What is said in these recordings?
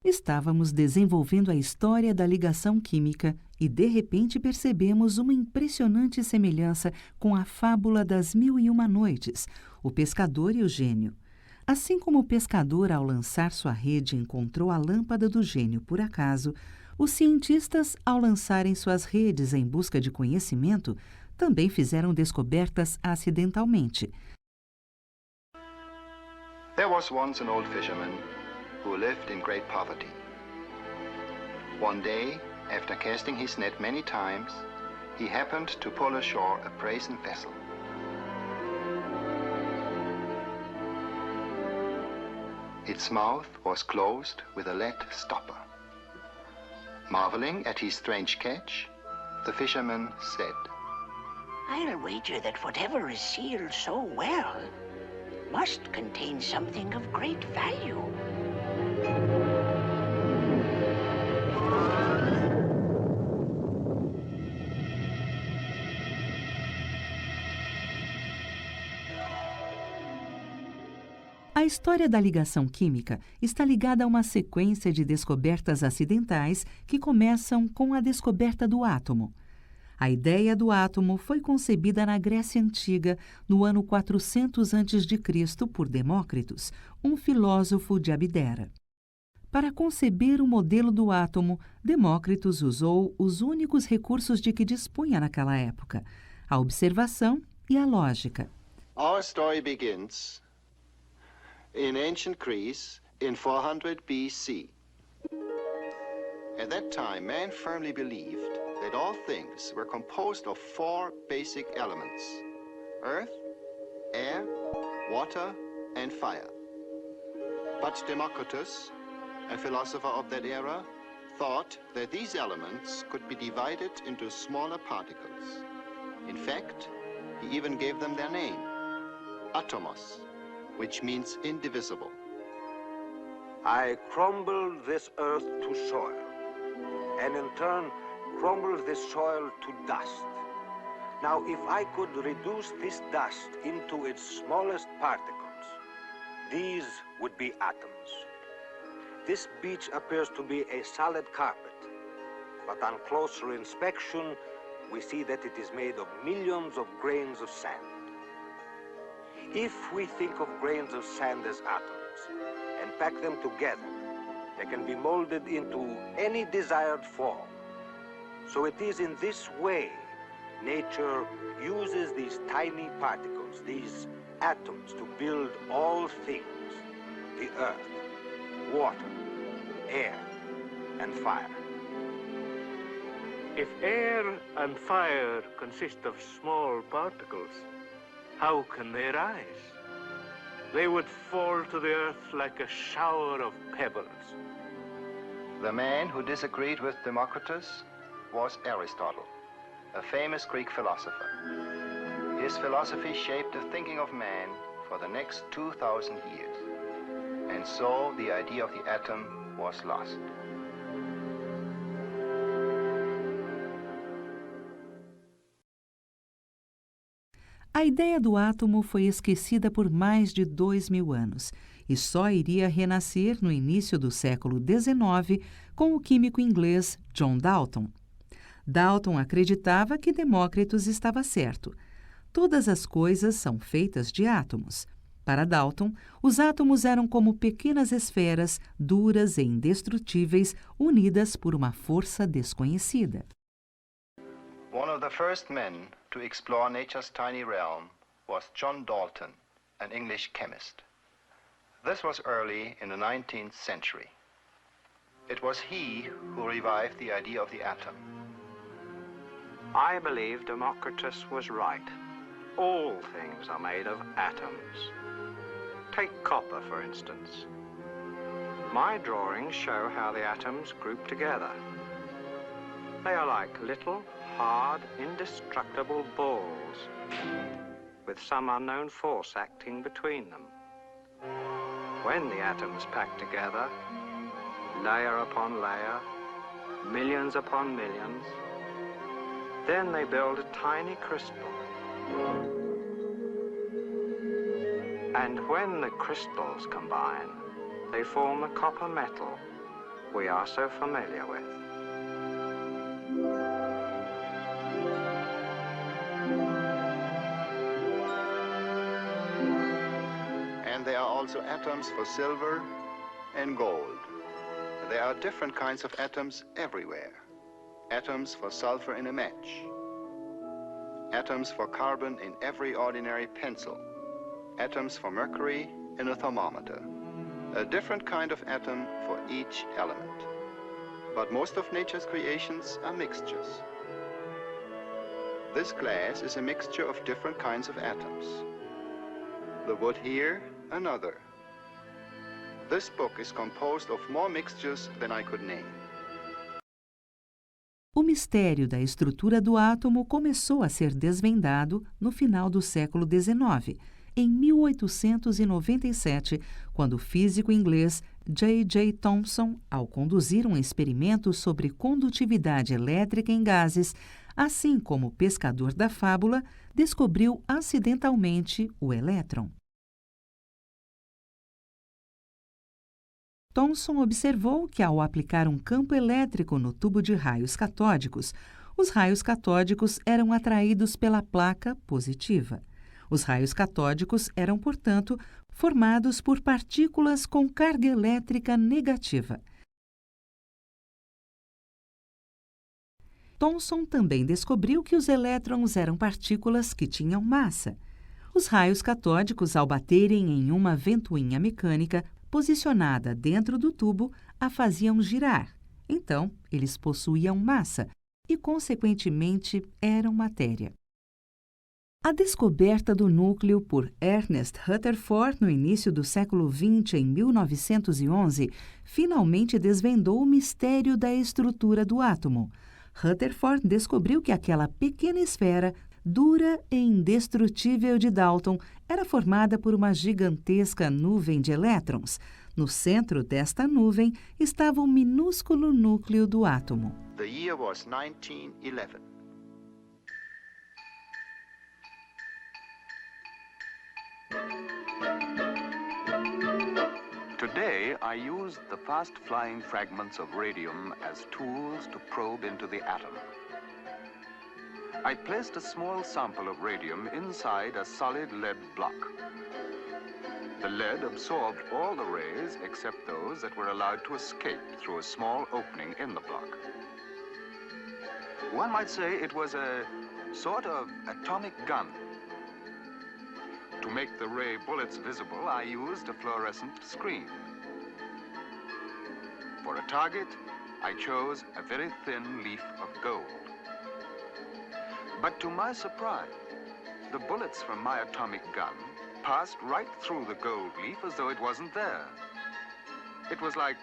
Estávamos desenvolvendo a história da ligação química e, de repente, percebemos uma impressionante semelhança com a fábula das Mil e Uma Noites, o pescador e o gênio. Assim como o pescador, ao lançar sua rede, encontrou a lâmpada do gênio por acaso, os cientistas, ao lançarem suas redes em busca de conhecimento, também fizeram descobertas acidentalmente. There was once an old fisherman who lived in great poverty. One day, after casting his net many times, he happened to pull ashore a brazen vessel. Its mouth was closed with a lead stopper. Marveling at his strange catch, the fisherman said, "I'll wager that whatever is sealed so well must contain something of great value." A história da ligação química está ligada a uma sequência de descobertas acidentais que começam com a descoberta do átomo. A ideia do átomo foi concebida na Grécia Antiga, no ano 400 a.C., por Demócritos, um filósofo de Abdera. Para conceber o modelo do átomo, Demócritos usou os únicos recursos de que dispunha naquela época: a observação e a lógica. Our story begins in ancient Greece in 400 BC. At that time, man firmly believed that all things were composed of four basic elements: earth, air, water, and fire. But Democritus, a philosopher of that era, thought that these elements could be divided into smaller particles. In fact, he even gave them their name, atomos, which means indivisible. I crumbled this earth to soil, and in turn crumbled this soil to dust. Now, if I could reduce this dust into its smallest particles, these would be atoms. This beach appears to be a solid carpet, but on closer inspection, we see that it is made of millions of grains of sand. If we think of grains of sand as atoms and pack them together, they can be molded into any desired form. So it is in this way nature uses these tiny particles, these atoms, to build all things: the earth, water, air, and fire. If air and fire consist of small particles, how can they rise? They would fall to the earth like a shower of pebbles. The man who disagreed with Democritus was Aristotle, a famous Greek philosopher. His philosophy shaped the thinking of man for the next 2,000 years. And so the idea of the atom was lost. A ideia do átomo foi esquecida por mais de 2.000 anos e só iria renascer no início do século XIX com o químico inglês John Dalton. Dalton acreditava que Demócritos estava certo. Todas as coisas são feitas de átomos. Para Dalton, os átomos eram como pequenas esferas, duras e indestrutíveis, unidas por uma força desconhecida. One of the first men to explore nature's tiny realm was John Dalton, an English chemist. This was early in the 19th century. It was he who revived the idea of the atom. I believe Democritus was right. All things are made of atoms. Take copper, for instance. My drawings show how the atoms group together. They are like little, hard, indestructible balls, with some unknown force acting between them. When the atoms pack together, layer upon layer, millions upon millions, then they build a tiny crystal. And when the crystals combine, they form the copper metal, we are so familiar with. And there are also atoms for silver and gold. There are different kinds of atoms everywhere. Atoms for sulfur in a match. Atoms for carbon in every ordinary pencil. Atoms for mercury in a thermometer. A different kind of atom for each element. But most of nature's creations are mixtures. This glass is a mixture of different kinds of atoms. The wood here, another. This book is composed of more mixtures than I could name. O mistério da estrutura do átomo começou a ser desvendado no final do século XIX, em 1897, quando o físico inglês J.J. Thomson, ao conduzir um experimento sobre condutividade elétrica em gases, assim como o pescador da fábula, descobriu acidentalmente o elétron. Thomson observou que, ao aplicar um campo elétrico no tubo de raios catódicos, os raios catódicos eram atraídos pela placa positiva. Os raios catódicos eram, portanto, formados por partículas com carga elétrica negativa. Thomson também descobriu que os elétrons eram partículas que tinham massa. Os raios catódicos, ao baterem em uma ventoinha mecânica posicionada dentro do tubo, a faziam girar. Então, eles possuíam massa e, consequentemente, eram matéria. A descoberta do núcleo por Ernest Rutherford no início do século XX, em 1911, finalmente desvendou o mistério da estrutura do átomo. Rutherford descobriu que aquela pequena esfera, dura e indestrutível de Dalton, era formada por uma gigantesca nuvem de elétrons. No centro desta nuvem estava o minúsculo núcleo do átomo. The year was 1911. Today, I used the fast-flying fragments of radium as tools to probe into the atom. I placed a small sample of radium inside a solid lead block. The lead absorbed all the rays except those that were allowed to escape through a small opening in the block. One might say it was a sort of atomic gun. To make the ray bullets visible, I used a fluorescent screen. For a target, I chose a very thin leaf of gold. But to my surprise, the bullets from my atomic gun passed right through the gold leaf as though it wasn't there. It was like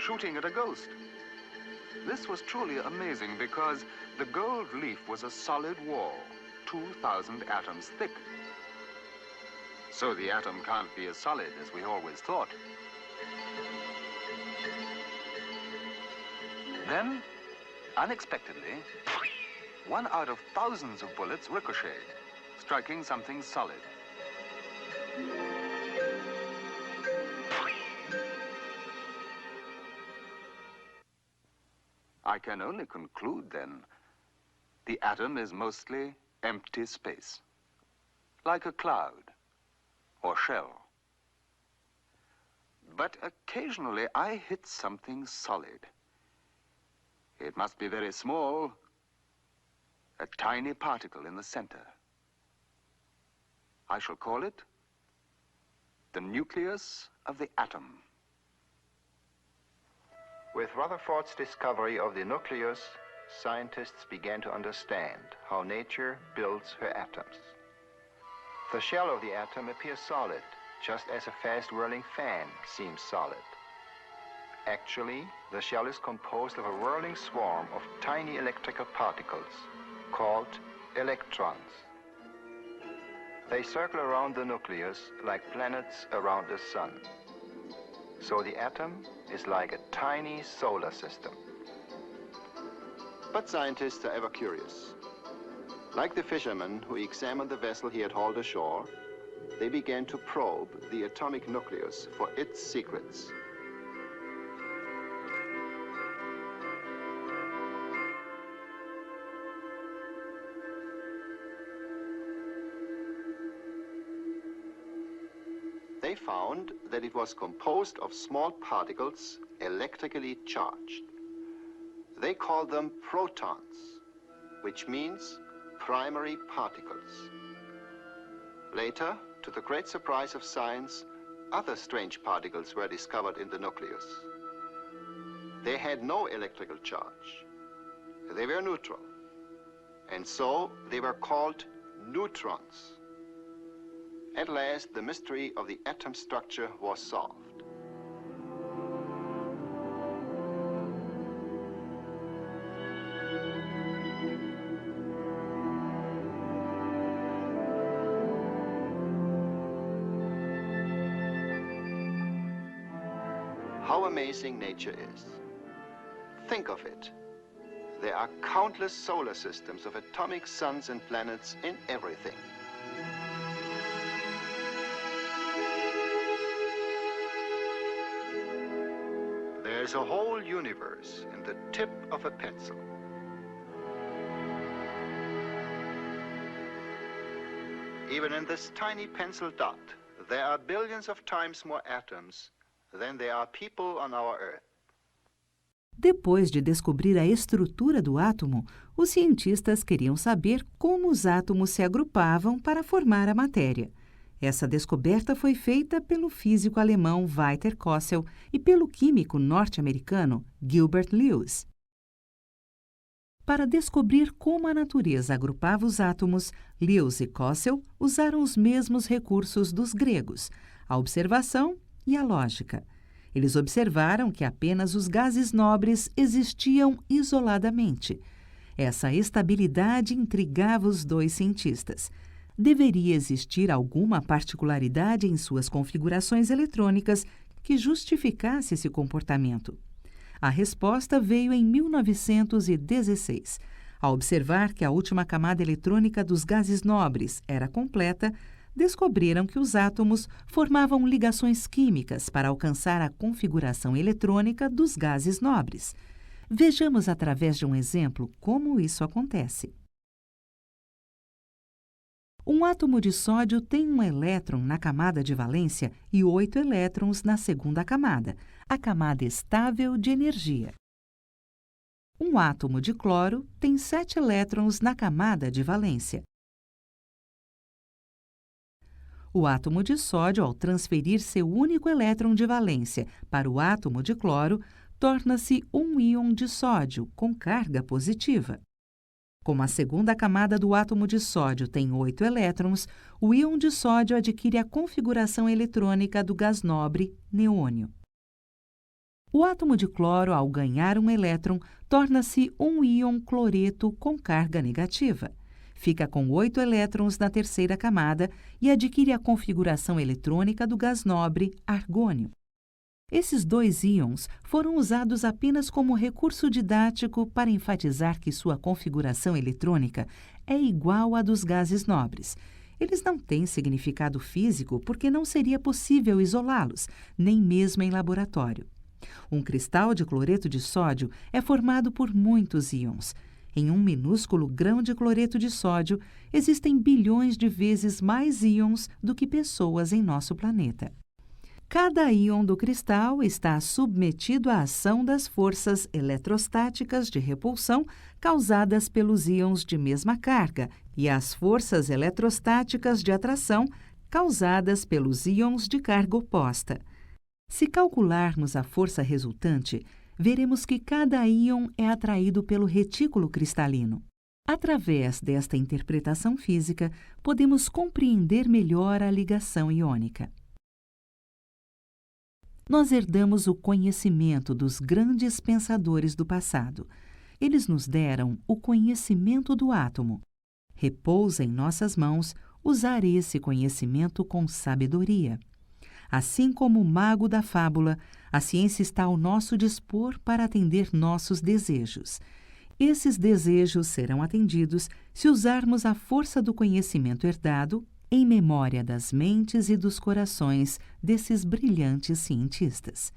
shooting at a ghost. This was truly amazing because the gold leaf was a solid wall, 2,000 atoms thick. So the atom can't be as solid as we always thought. Then, unexpectedly, one out of thousands of bullets ricocheted, striking something solid. I can only conclude, then, the atom is mostly empty space, like a cloud or shell. But occasionally I hit something solid. It must be very small, a tiny particle in the center. I shall call it the nucleus of the atom. With Rutherford's discovery of the nucleus, scientists began to understand how nature builds her atoms. The shell of the atom appears solid, just as a fast-whirling fan seems solid. Actually, the shell is composed of a whirling swarm of tiny electrical particles, called electrons. They circle around the nucleus like planets around the sun. So the atom is like a tiny solar system. But scientists are ever curious. Like the fishermen who examined the vessel he had hauled ashore, they began to probe the atomic nucleus for its secrets. they found that it was composed of small particles electrically charged. They called them protons, which means primary particles. Later, to the great surprise of science, other strange particles were discovered in the nucleus. They had no electrical charge. They were neutral, and so they were called neutrons. At last, the mystery of the atom structure was solved. How amazing nature is. Think of it. There are countless solar systems of atomic suns and planets in everything. There's a whole universe in the tip of a pencil. Even in this tiny pencil dot, there are billions of times more atoms than there are people on our Earth. Depois de descobrir a estrutura do átomo, os cientistas queriam saber como os átomos se agrupavam para formar a matéria. Essa descoberta foi feita pelo físico alemão Walter Kossel e pelo químico norte-americano Gilbert Lewis. Para descobrir como a natureza agrupava os átomos, Lewis e Kossel usaram os mesmos recursos dos gregos, a observação e a lógica. Eles observaram que apenas os gases nobres existiam isoladamente. Essa estabilidade intrigava os dois cientistas. Deveria existir alguma particularidade em suas configurações eletrônicas que justificasse esse comportamento. A resposta veio em 1916. Ao observar que a última camada eletrônica dos gases nobres era completa, descobriram que os átomos formavam ligações químicas para alcançar a configuração eletrônica dos gases nobres. Vejamos através de um exemplo como isso acontece. Um átomo de sódio tem um elétron na camada de valência e 8 elétrons na segunda camada, a camada estável de energia. Um átomo de cloro tem 7 elétrons na camada de valência. O átomo de sódio, ao transferir seu único elétron de valência para o átomo de cloro, torna-se um íon de sódio com carga positiva. Como a segunda camada do átomo de sódio tem 8 elétrons, o íon de sódio adquire a configuração eletrônica do gás nobre neônio. O átomo de cloro, ao ganhar um elétron, torna-se um íon cloreto com carga negativa. Fica com 8 elétrons na terceira camada e adquire a configuração eletrônica do gás nobre argônio. Esses dois íons foram usados apenas como recurso didático para enfatizar que sua configuração eletrônica é igual à dos gases nobres. Eles não têm significado físico porque não seria possível isolá-los, nem mesmo em laboratório. Um cristal de cloreto de sódio é formado por muitos íons. Em um minúsculo grão de cloreto de sódio, existem bilhões de vezes mais íons do que pessoas em nosso planeta. Cada íon do cristal está submetido à ação das forças eletrostáticas de repulsão causadas pelos íons de mesma carga e às forças eletrostáticas de atração causadas pelos íons de carga oposta. Se calcularmos a força resultante, veremos que cada íon é atraído pelo retículo cristalino. Através desta interpretação física, podemos compreender melhor a ligação iônica. Nós herdamos o conhecimento dos grandes pensadores do passado. Eles nos deram o conhecimento do átomo. Repousa em nossas mãos usar esse conhecimento com sabedoria. Assim como o mago da fábula, a ciência está ao nosso dispor para atender nossos desejos. Esses desejos serão atendidos se usarmos a força do conhecimento herdado em memória das mentes e dos corações desses brilhantes cientistas.